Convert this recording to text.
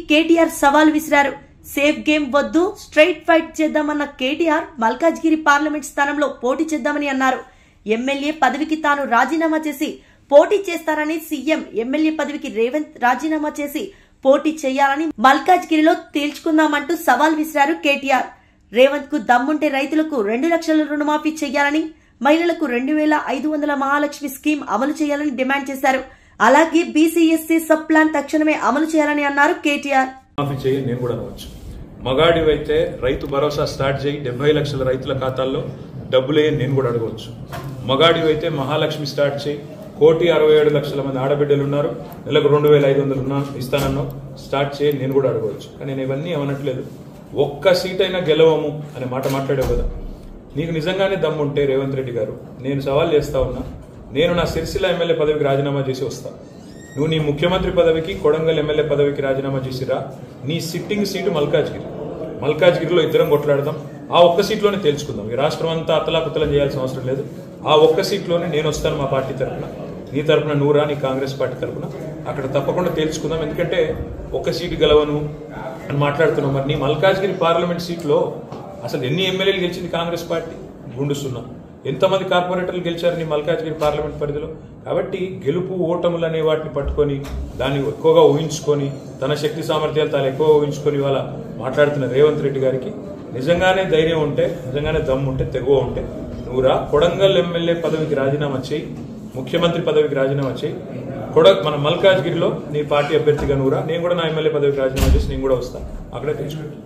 కేటీఆర్ సవాల్ విసిరారు. Safe game వద్దు, స్ట్రైట్ ఫైట్ చేద్దామన్న కేటీఆర్ మల్కాజ్గిరి పార్లమెంట్ స్థానంలో పోటీ చేద్దామని అన్నారు. ఎమ్మెల్యే పదవికి తాను రాజీనామా చేసి పోటీ చేస్తారని సీఎం ఎమ్మెల్యే పదవికి రేవంత్ రాజీనామా చేసి పోటీ చేయాలని మల్కాజ్గిరిలో తేల్చుకుందామంటూ సవాల్ విసిరారు కేటీఆర్. రేవంత్ కు దమ్ముంటే రైతులకు 2 లక్షల రుణమాఫీ చేయాలని, మహిళలకు 2500 మహాలక్ష్మి స్కీమ్ అమలు చేయాలని డిమాండ్ చేశారు. అలాగే బీసీఎస్సీ సబ్ ప్లాన్ తక్షణమే అమలు చేయాలని అన్నారు కేటీఆర్. మగాడివైతే రైతు భరోసా స్టార్ట్ చేయి, 70 లక్షల రైతుల ఖాతాల్లో డబ్బులే నేను కూడా అడగవచ్చు. మగాడివైతే మహాలక్ష్మి స్టార్ట్ చేయి, 1,67,00,000 మంది ఆడబిడ్డలు ఉన్నారు, నెలకు 2,500 ఇస్తానన్నావు, స్టార్ట్ చేయి నేను కూడా అడగవచ్చు. కానీ నేను ఇవన్నీ ఏమనట్లేదు. ఒక్క సీట్ అయినా గెలవము అనే మాట మాట్లాడావు కదా. నీకు నిజంగానే దమ్ముంటే రేవంత్ రెడ్డి గారు, నేను సవాల్ చేస్తా ఉన్నా, నేను నా సిరిసిల్ల ఎమ్మెల్యే పదవికి రాజీనామా చేసి వస్తా. నువ్వు నీ ముఖ్యమంత్రి పదవికి, కొడంగల్ ఎమ్మెల్యే పదవికి రాజీనామా చేసిరా. నీ సిట్టింగ్ సీటు మల్కాజ్గిరిలో ఇద్దరం కొట్లాడదాం. ఆ ఒక్క సీట్లోనే తేల్చుకుందాం. ఈ రాష్ట్రం అంతా అతలాకుతలం చేయాల్సిన అవసరం లేదు. ఆ ఒక్క సీట్లోనే నేను వస్తాను మా పార్టీ తరఫున, నీ తరఫున నూరా, నీ కాంగ్రెస్ పార్టీ తరఫున. అక్కడ తప్పకుండా తేల్చుకుందాం. ఎందుకంటే ఒక్క సీటు గెలవను అని మాట్లాడుతున్నాం. మరి నీ మల్కాజ్గిరి పార్లమెంట్ సీట్లో అసలు ఎన్ని ఎమ్మెల్యేలు గెలిచింది కాంగ్రెస్ పార్టీ? గుండుస్తున్నాం. ఎంతమంది కార్పొరేటర్లు గెలిచారు నీ మల్కాజ్గిరి పార్లమెంట్ పరిధిలో? కాబట్టి గెలుపు ఓటములు అనే వాటిని పట్టుకొని దాన్ని ఎక్కువగా ఊహించుకొని, తన శక్తి సామర్థ్యాలు తాను ఎక్కువ ఊహించుకొని ఇవాళ మాట్లాడుతున్న రేవంత్ రెడ్డి గారికి నిజంగానే ధైర్యం ఉంటే, నిజంగానే దమ్ము ఉంటే, తెగువ ఉంటే నువ్వురా, కొడంగల్ ఎమ్మెల్యే పదవికి రాజీనామా చేయి, ముఖ్యమంత్రి పదవికి రాజీనామా చేయి. మన మల్కాజ్గిరిలో నీ పార్టీ అభ్యర్థిగా నువ్వురా, నేను కూడా నా ఎమ్మెల్యే పదవికి రాజీనామా చేసి నేను కూడా వస్తాను. అక్కడే తెచ్చుకుంటాను.